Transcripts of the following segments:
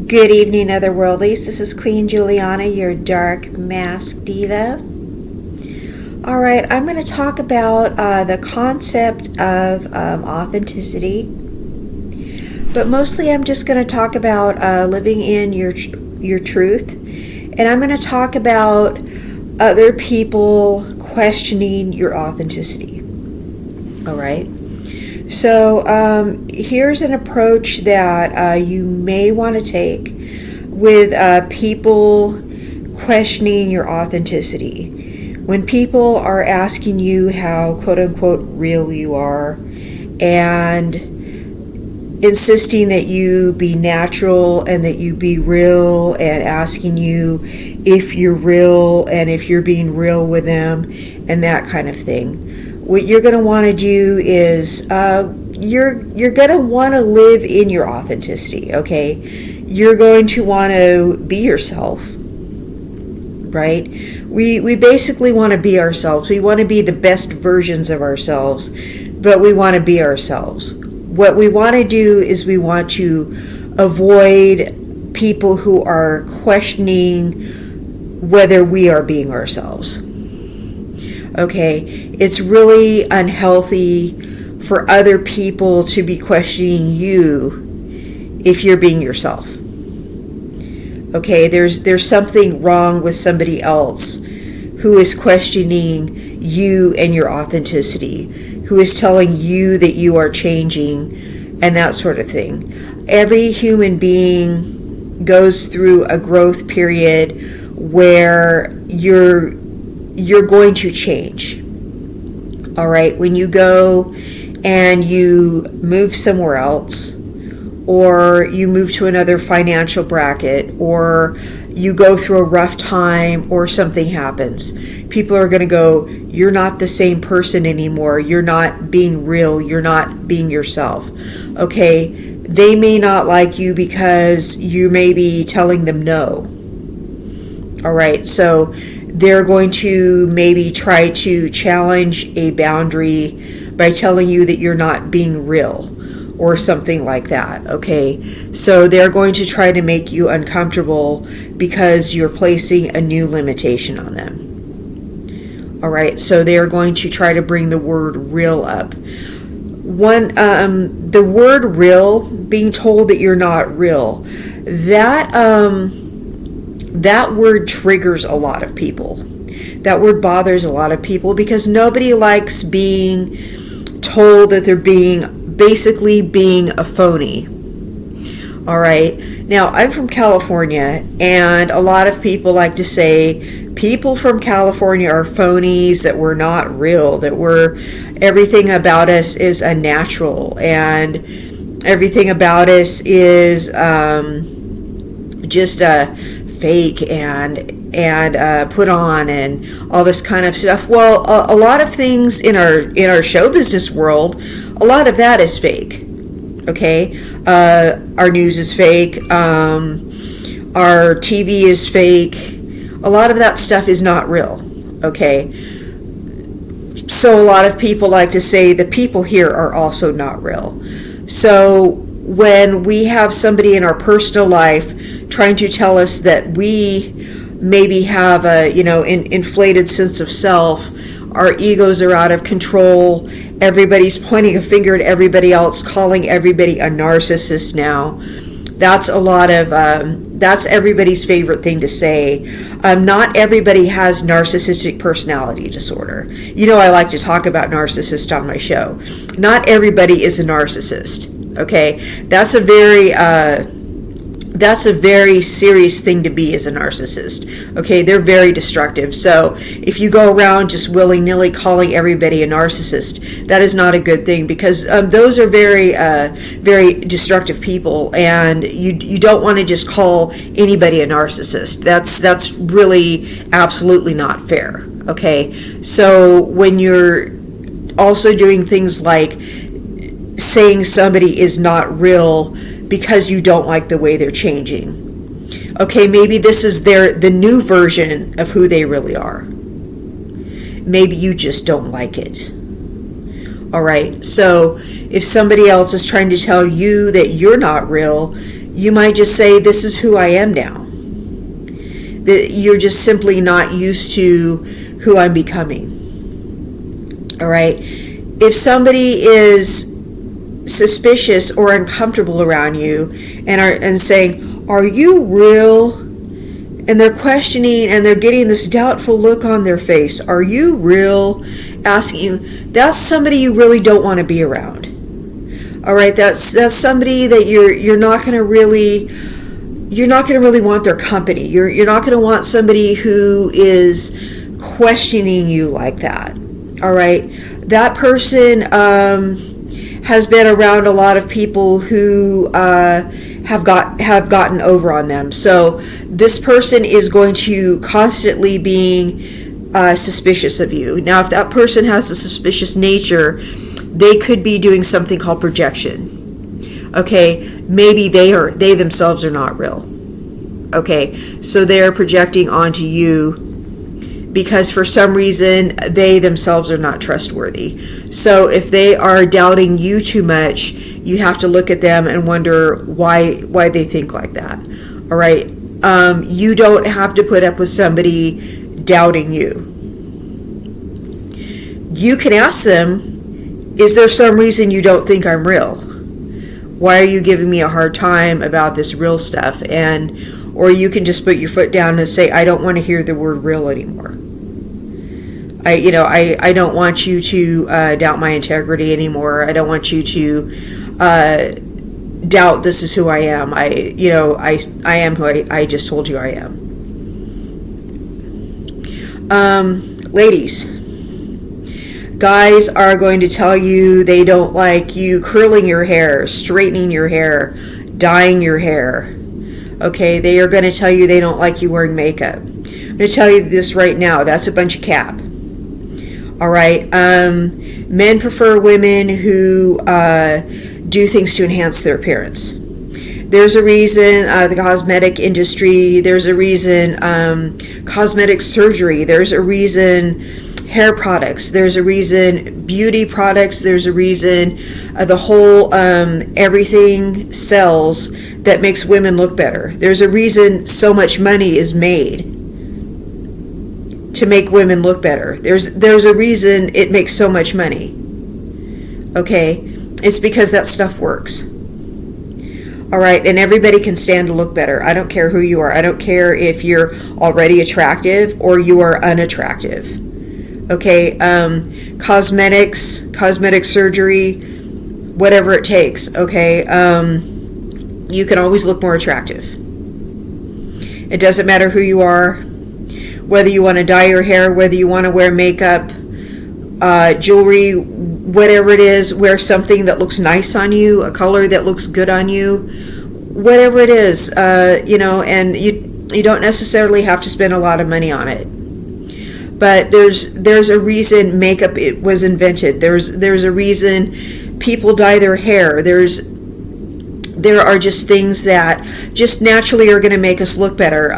Good evening, Otherworldlies. This is Queen Juliana, your dark mask diva. All right, I'm going to talk about the concept of authenticity, but mostly I'm just going to talk about living in your truth, and I'm going to talk about other people questioning your authenticity. All right. So here's an approach that you may want to take with people questioning your authenticity. When people are asking you how quote-unquote real you are and insisting that you be natural and that you be real and asking you if you're real and if you're being real with them and that kind of thing. What you're going to want to do is you're going to want to live in your authenticity, okay? You're going to want to be yourself, right? We basically want to be ourselves. We want to be the best versions of ourselves, but we want to be ourselves. What we want to do is we want to avoid people who are questioning whether we are being ourselves. Okay, it's really unhealthy for other people to be questioning you if you're being yourself. Okay, there's something wrong with somebody else who is questioning you and your authenticity, who is telling you that you are changing and that sort of thing. Every human being goes through a growth period where you're going to change. All right, when you go and you move somewhere else, or you move to another financial bracket, or you go through a rough time, or something happens, people are going to go, you're not the same person anymore. You're not being real. You're not being yourself. Okay, they may not like you because you may be telling them no. All right, so they're going to maybe try to challenge a boundary by telling you that you're not being real or something like that, okay? So they're going to try to make you uncomfortable because you're placing a new limitation on them. All right, so they're going to try to bring the word real up. The word real, being told that you're not real, that word triggers a lot of people. That word bothers a lot of people because nobody likes being told that they're basically being a phony. All right. Now, I'm from California, and a lot of people like to say people from California are phonies, that we're not real, that everything about us is unnatural, and everything about us is just fake and put on and all this kind of stuff. Well, a lot of things in our show business world, a lot of that is fake. Okay, our news is fake. Our TV is fake. A lot of that stuff is not real. Okay, so a lot of people like to say the people here are also not real. So when we have somebody in our personal life trying to tell us that we maybe have a inflated sense of self, our egos are out of control, everybody's pointing a finger at everybody else, calling everybody a narcissist now. That's that's everybody's favorite thing to say. Not everybody has narcissistic personality disorder. I like to talk about narcissists on my show. Not everybody is a narcissist. Okay, that's a very serious thing to be as a narcissist. Okay, they're very destructive. So if you go around just willy-nilly calling everybody a narcissist, that is not a good thing, because those are very, very destructive people, and you don't want to just call anybody a narcissist. That's really absolutely not fair. Okay, so when you're also doing things like saying somebody is not real because you don't like the way they're changing. Okay, maybe this is the new version of who they really are. Maybe you just don't like it. All right, so if somebody else is trying to tell you that you're not real, You might just say, this is who I am now. That you're just simply not used to who I'm becoming. All right. If somebody is suspicious or uncomfortable around you and saying, are you real? And they're questioning and they're getting this doubtful look on their face. Are you real? Asking you, that's somebody you really don't want to be around. All right, that's somebody that you're not going to really want their company. You're not going to want somebody who is questioning you like that. All right, that person has been around a lot of people who have gotten over on them. So this person is going to constantly being suspicious of you. Now, if that person has a suspicious nature, they could be doing something called projection. Okay, maybe they themselves are not real. Okay, so they're projecting onto you because for some reason they themselves are not trustworthy. So if they are doubting you too much, you have to look at them and wonder why they think like that. All right, you don't have to put up with somebody doubting you. You can ask them, is there some reason you don't think I'm real? Why are you giving me a hard time about this real stuff? Or you can just put your foot down and say, I don't want to hear the word real anymore. I don't want you to doubt my integrity anymore. I don't want you to doubt this is who I am. I am who I just told you I am. Ladies, guys are going to tell you they don't like you curling your hair, straightening your hair, dyeing your hair. Okay, they are going to tell you they don't like you wearing makeup. I'm going to tell you this right now. That's a bunch of cap. All right. Men prefer women who do things to enhance their appearance. There's a reason the cosmetic industry, there's a reason cosmetic surgery, there's a reason hair products, there's a reason beauty products, there's a reason the whole everything sells that makes women look better. There's a reason so much money is made to make women look better. There's a reason it makes so much money. Okay? It's because that stuff works. All right, and everybody can stand to look better. I don't care who you are. I don't care if you're already attractive or you are unattractive. Okay, cosmetic surgery, whatever it takes. Okay, you can always look more attractive. It doesn't matter who you are, whether you want to dye your hair, whether you want to wear makeup, jewelry, whatever it is, wear something that looks nice on you, a color that looks good on you, whatever it is, and you don't necessarily have to spend a lot of money on it. But there's a reason makeup was invented. There's a reason people dye their hair. There are just things that just naturally are going to make us look better.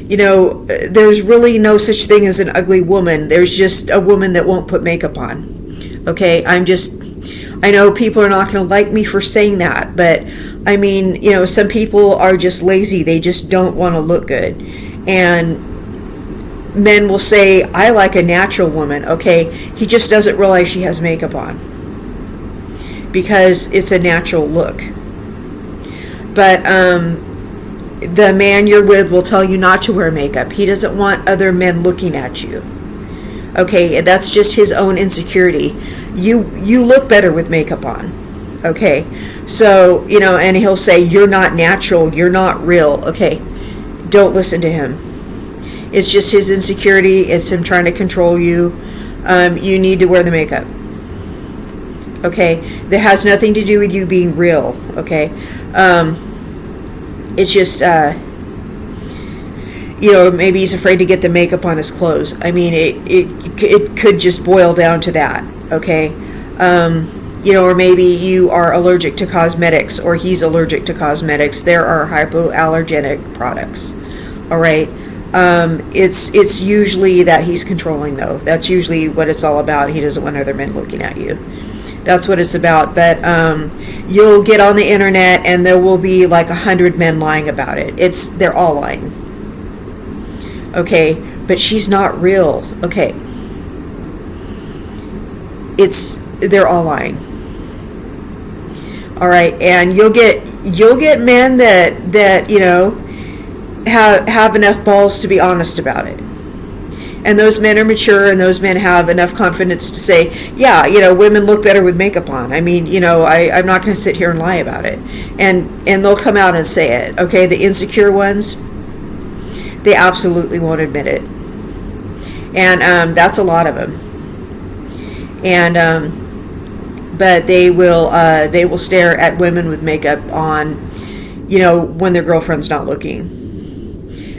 There's really no such thing as an ugly woman. There's just a woman that won't put makeup on. Okay, I know people are not going to like me for saying that, but I mean, some people are just lazy. They just don't want to look good. And men will say, I like a natural woman. Okay, he just doesn't realize she has makeup on because it's a natural look. But the man you're with will tell you not to wear makeup. He doesn't want other men looking at you. Okay, that's just his own insecurity. You look better with makeup on. Okay, so, and he'll say, you're not natural, you're not real. Okay, don't listen to him. It's just his insecurity. It's him trying to control you. You need to wear the makeup. Okay, that has nothing to do with you being real. Okay, it's just maybe he's afraid to get the makeup on his clothes. I mean, it could just boil down to that. Okay, or maybe you are allergic to cosmetics, or he's allergic to cosmetics. There are hypoallergenic products. All right. It's usually that he's controlling, though. That's usually what it's all about. He doesn't want other men looking at you. That's what it's about. But you'll get on the internet and there will be like 100 men lying about it. They're all lying. Okay, but she's not real. Okay, they're all lying. All right, and you'll get men that have enough balls to be honest about it. And those men are mature, and those men have enough confidence to say, yeah, women look better with makeup on. I mean, I'm not going to sit here and lie about it. And they'll come out and say it. Okay, the insecure ones, they absolutely won't admit it. And that's a lot of them. And but they will stare at women with makeup on, when their girlfriend's not looking.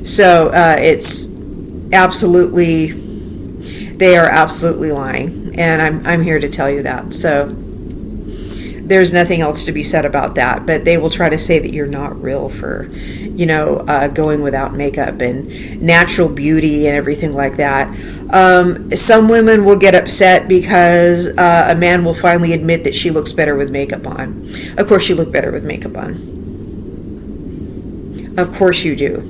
So it's absolutely, they are absolutely lying, and I'm here to tell you that. So there's nothing else to be said about that. But they will try to say that you're not real for, going without makeup and natural beauty and everything like that. Some women will get upset because a man will finally admit that she looks better with makeup on. Of course you look better with makeup on. Of course you do.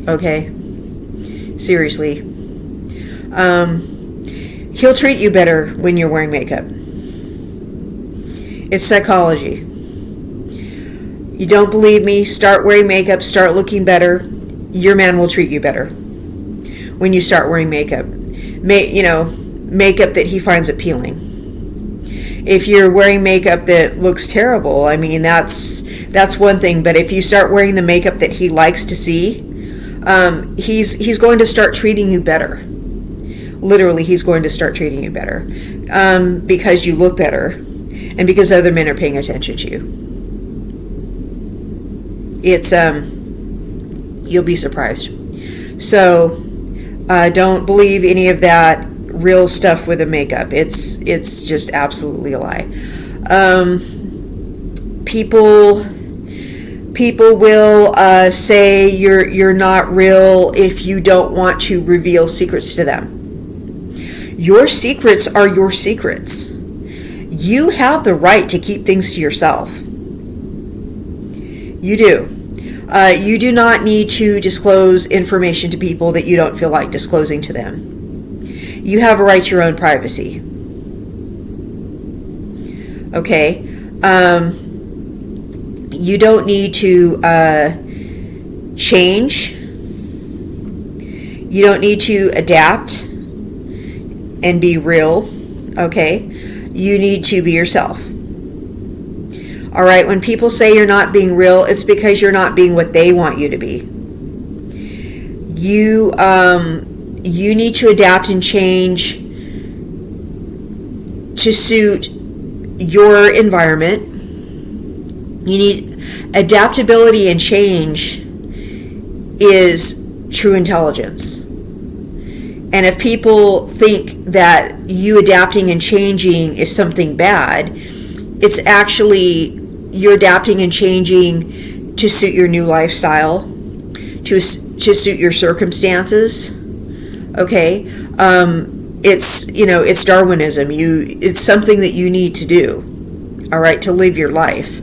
Okay? Seriously. He'll treat you better when you're wearing makeup. It's psychology. You don't believe me? Start wearing makeup, start looking better. Your man will treat you better when you start wearing makeup. Makeup that he finds appealing. If you're wearing makeup that looks terrible, I mean, that's one thing. But if you start wearing the makeup that he likes to see, he's going to start treating you better. Literally, he's going to start treating you better because you look better and because other men are paying attention to you. It's you'll be surprised. So don't believe any of that real stuff with the makeup. It's just absolutely a lie. People will say you're not real if you don't want to reveal secrets to them. Your secrets are your secrets. You have the right to keep things to yourself. You do. You do not need to disclose information to people that you don't feel like disclosing to them. You have a right to your own privacy. Okay? You don't need to change. You don't need to adapt and be real. Okay? You need to be yourself. All right? When people say you're not being real, it's because you're not being what they want you to be. You need to adapt and change to suit your environment. You need adaptability, and change is true intelligence. And if people think that you adapting and changing is something bad, it's actually you're adapting and changing to suit your new lifestyle, to suit your circumstances. Okay? It's Darwinism. It's something that you need to do, all right, to live your life.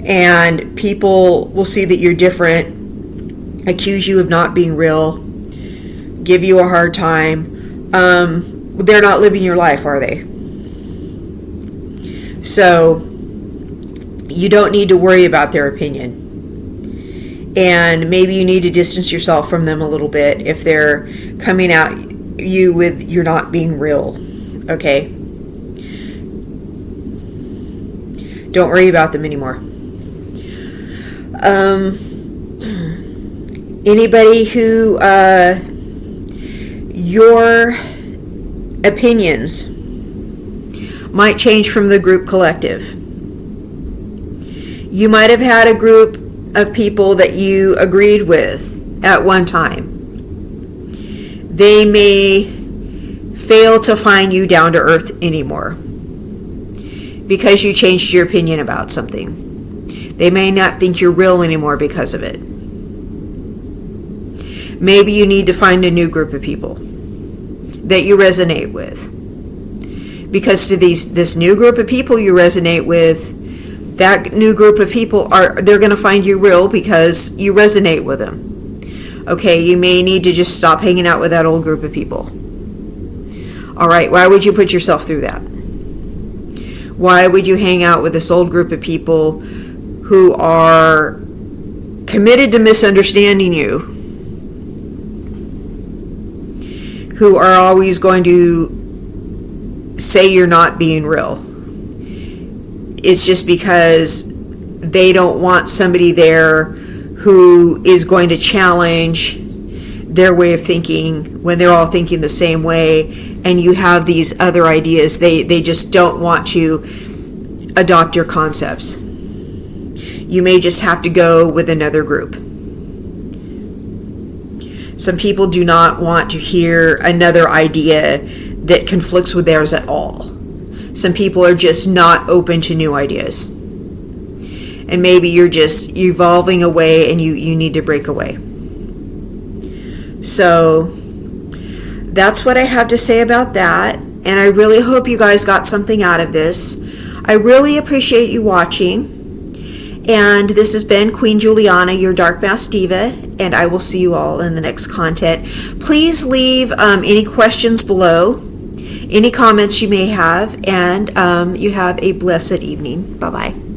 And people will see that you're different, accuse you of not being real, give you a hard time. They're not living your life, are they? So you don't need to worry about their opinion. And maybe you need to distance yourself from them a little bit if they're coming at you with you're not being real. Okay? Don't worry about them anymore. Anybody who your opinions might change from the group collective. You might have had a group of people that you agreed with at one time. They may fail to find you down to earth anymore because you changed your opinion about something. They may not think you're real anymore because of it. Maybe you need to find a new group of people that you resonate with. Because to this new group of people you resonate with, that new group of people they're going to find you real because you resonate with them. Okay, you may need to just stop hanging out with that old group of people. All right, why would you put yourself through that? Why would you hang out with this old group of people who are committed to misunderstanding you, who are always going to say you're not being real? It's just because they don't want somebody there who is going to challenge their way of thinking when they're all thinking the same way, and you have these other ideas. They just don't want to adopt your concepts. You may just have to go with another group. Some people do not want to hear another idea that conflicts with theirs at all. Some people are just not open to new ideas. And maybe you're just evolving away and you need to break away. So that's what I have to say about that. And I really hope you guys got something out of this. I really appreciate you watching. And this has been Queen Juliana, your Dark Mask Diva, and I will see you all in the next content. Please leave any questions below, any comments you may have, and you have a blessed evening. Bye-bye.